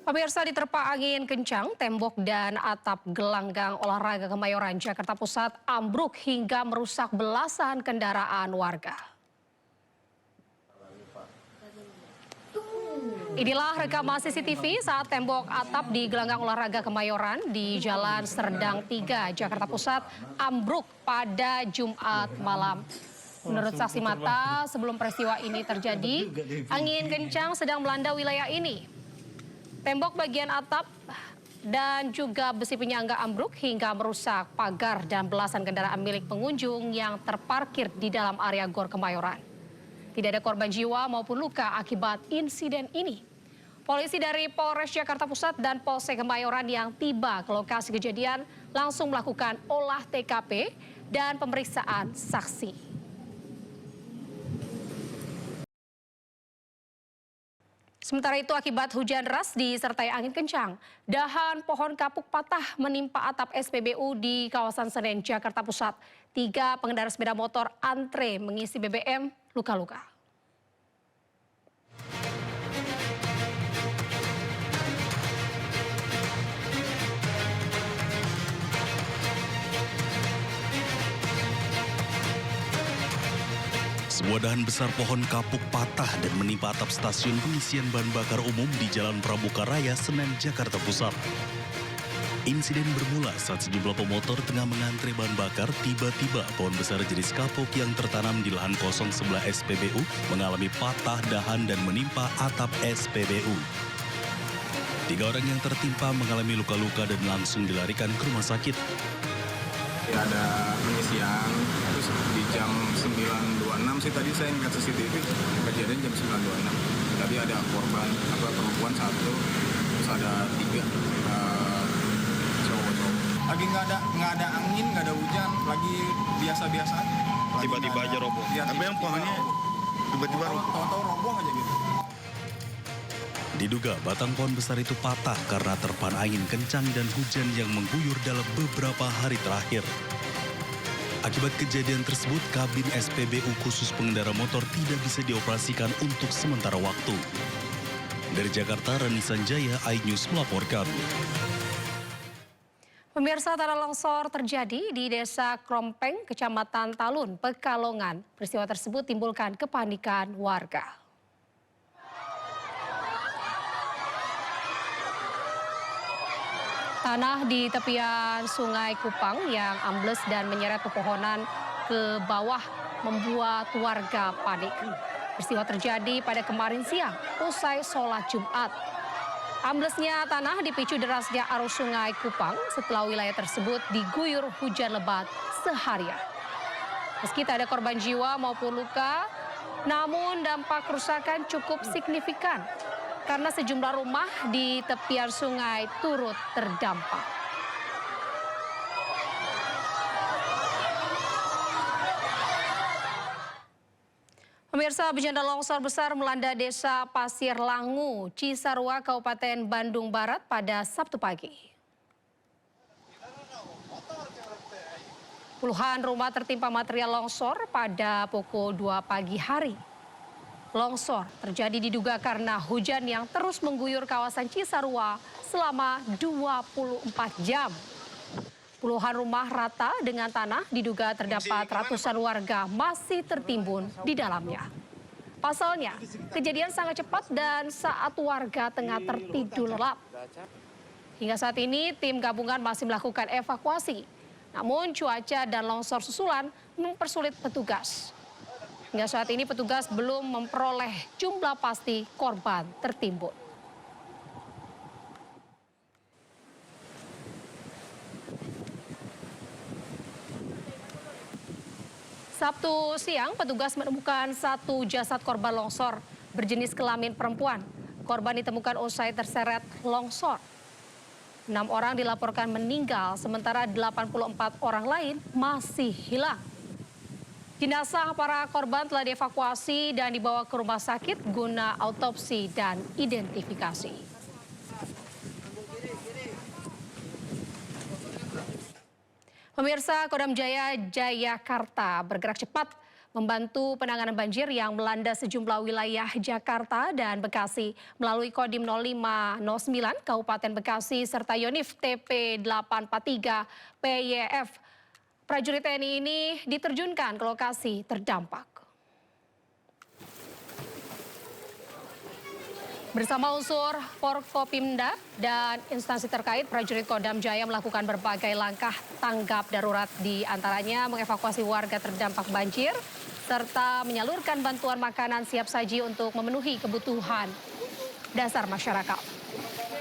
Pemirsa, diterpa angin kencang, tembok dan atap gelanggang olahraga Kemayoran, Jakarta Pusat ambruk hingga merusak belasan kendaraan warga. Inilah rekaman CCTV saat tembok atap di gelanggang olahraga Kemayoran di Jalan Serdang 3, Jakarta Pusat ambruk pada Jumat malam. Menurut saksi mata, sebelum peristiwa ini terjadi, angin kencang sedang melanda wilayah ini. Tembok bagian atap dan juga besi penyangga ambruk hingga merusak pagar dan belasan kendaraan milik pengunjung yang terparkir di dalam area Gor Kemayoran. Tidak ada korban jiwa maupun luka akibat insiden ini. Polisi dari Polres Jakarta Pusat dan Polsek Kemayoran yang tiba ke lokasi kejadian langsung melakukan olah TKP dan pemeriksaan saksi. Sementara itu, akibat hujan deras disertai angin kencang, dahan pohon kapuk patah menimpa atap SPBU di kawasan Senen, Jakarta Pusat. 3 pengendara sepeda motor antre mengisi BBM luka-luka. Sebuah dahan besar pohon kapuk patah dan menimpa atap stasiun pengisian bahan bakar umum di Jalan Pramuka Raya, Senen, Jakarta Pusat. Insiden bermula saat sejumlah pemotor tengah mengantre bahan bakar, tiba-tiba pohon besar jenis kapuk yang tertanam di lahan kosong sebelah SPBU mengalami patah dahan dan menimpa atap SPBU. 3 orang yang tertimpa mengalami luka-luka dan langsung dilarikan ke rumah sakit. Ada pengisian, terus di jam 9.26 sih tadi saya ngeliat CCTV, kejadian jam 9.26. Tadi ada korban, perempuan 1, terus ada 3 cowok-cowok. Lagi nggak ada angin, nggak ada hujan, lagi biasa-biasa. Tiba-tiba aja roboh. Ya, tapi yang pohonnya tiba-tiba roboh. Tahu-tahu roboh aja gitu. Diduga batang pohon besar itu patah karena terpaan angin kencang dan hujan yang mengguyur dalam beberapa hari terakhir. Akibat kejadian tersebut, kabin SPBU khusus pengendara motor tidak bisa dioperasikan untuk sementara waktu. Dari Jakarta, Rani Sanjaya, iNews melaporkan. Pemirsa, tanah longsor terjadi di Desa Krompeng, Kecamatan Talun, Pekalongan. Peristiwa tersebut timbulkan kepanikan warga. Tanah di tepian Sungai Kupang yang ambles dan menyeret pepohonan ke bawah membuat warga panik. Peristiwa terjadi pada kemarin siang usai sholat Jumat. Amblesnya tanah dipicu derasnya arus Sungai Kupang setelah wilayah tersebut diguyur hujan lebat seharian. Meski tak ada korban jiwa maupun luka, namun dampak kerusakan cukup signifikan karena sejumlah rumah di tepian sungai turut terdampak. Pemirsa, bencana longsor besar melanda Desa Pasir Langu, Cisarua, Kabupaten Bandung Barat pada Sabtu pagi. Puluhan rumah tertimpa material longsor pada pukul 2 pagi hari. Longsor terjadi diduga karena hujan yang terus mengguyur kawasan Cisarua selama 24 jam. Puluhan rumah rata dengan tanah diduga terdapat ratusan warga masih tertimbun di dalamnya. Pasalnya, kejadian sangat cepat dan saat warga tengah tertidur lelap. Hingga saat ini, tim gabungan masih melakukan evakuasi. Namun cuaca dan longsor susulan mempersulit petugas. Hingga saat ini petugas belum memperoleh jumlah pasti korban tertimbun. Sabtu siang, petugas menemukan 1 jasad korban longsor berjenis kelamin perempuan. Korban ditemukan usai terseret longsor. 6 orang dilaporkan meninggal, sementara 84 orang lain masih hilang. Jenazah para korban telah dievakuasi dan dibawa ke rumah sakit guna autopsi dan identifikasi. Pemirsa, Kodam Jaya Jayakarta bergerak cepat membantu penanganan banjir yang melanda sejumlah wilayah Jakarta dan Bekasi melalui Kodim 0509 Kabupaten Bekasi serta Yonif TP 843 PYF. Prajurit TNI ini diterjunkan ke lokasi terdampak. Bersama unsur Forkopimda dan instansi terkait, prajurit Kodam Jaya melakukan berbagai langkah tanggap darurat, di antaranya mengevakuasi warga terdampak banjir, serta menyalurkan bantuan makanan siap saji untuk memenuhi kebutuhan dasar masyarakat.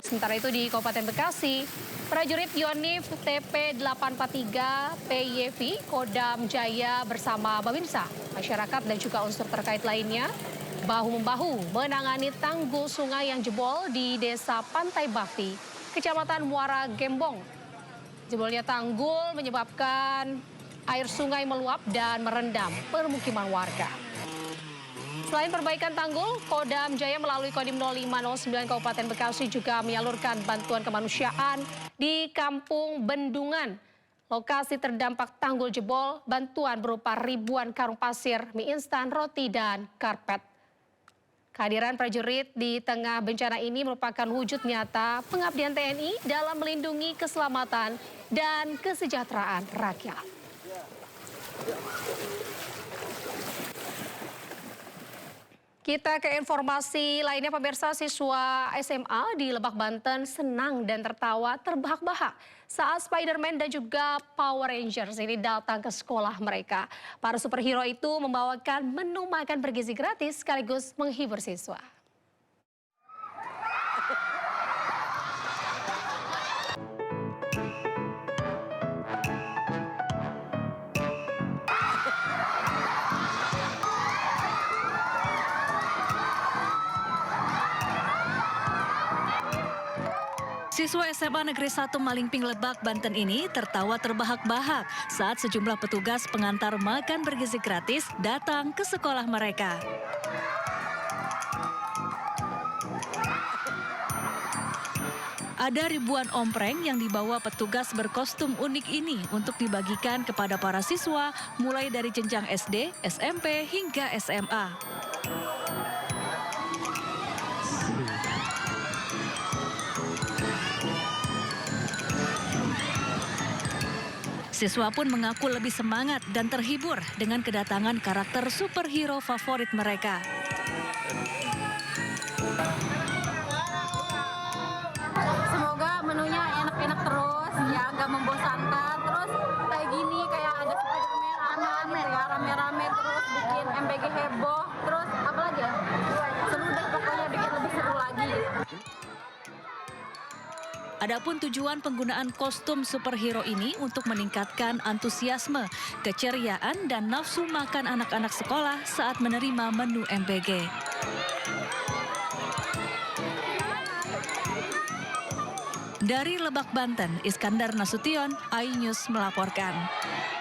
Sementara itu di Kabupaten Bekasi, prajurit Yonif TP 843 PYV Kodam Jaya bersama Babinsa, masyarakat dan juga unsur terkait lainnya bahu-membahu menangani tanggul sungai yang jebol di Desa Pantai Bakti, Kecamatan Muara Gembong. Jebolnya tanggul menyebabkan air sungai meluap dan merendam permukiman warga. Selain perbaikan tanggul, Kodam Jaya melalui Kodim 0509 Kabupaten Bekasi juga menyalurkan bantuan kemanusiaan di Kampung Bendungan. Lokasi terdampak tanggul jebol, bantuan berupa ribuan karung pasir, mie instan, roti, dan karpet. Kehadiran prajurit di tengah bencana ini merupakan wujud nyata pengabdian TNI dalam melindungi keselamatan dan kesejahteraan rakyat. Kita ke informasi lainnya, pemirsa. Siswa SMA di Lebak, Banten senang dan tertawa terbahak-bahak saat Spider-Man dan juga Power Rangers ini datang ke sekolah mereka. Para superhero itu membawakan menu makan bergizi gratis sekaligus menghibur siswa. Siswa SMA Negeri 1 Malingping Lebak, Banten ini tertawa terbahak-bahak saat sejumlah petugas pengantar makan bergizi gratis datang ke sekolah mereka. Ada ribuan ompreng yang dibawa petugas berkostum unik ini untuk dibagikan kepada para siswa mulai dari jenjang SD, SMP, hingga SMA. Siswa pun mengaku lebih semangat dan terhibur dengan kedatangan karakter superhero favorit mereka. Semoga menunya enak-enak terus, ya nggak membosankan. Terus kayak gini, kayak ada Spider-Man, ya rame-rame, terus bikin MBG heboh. Terus apa lagi ya? Seru deh, pokoknya bikin lebih seru lagi. Adapun tujuan penggunaan kostum superhero ini untuk meningkatkan antusiasme, keceriaan, dan nafsu makan anak-anak sekolah saat menerima menu MBG. Dari Lebak, Banten, Iskandar Nasution, iNews melaporkan.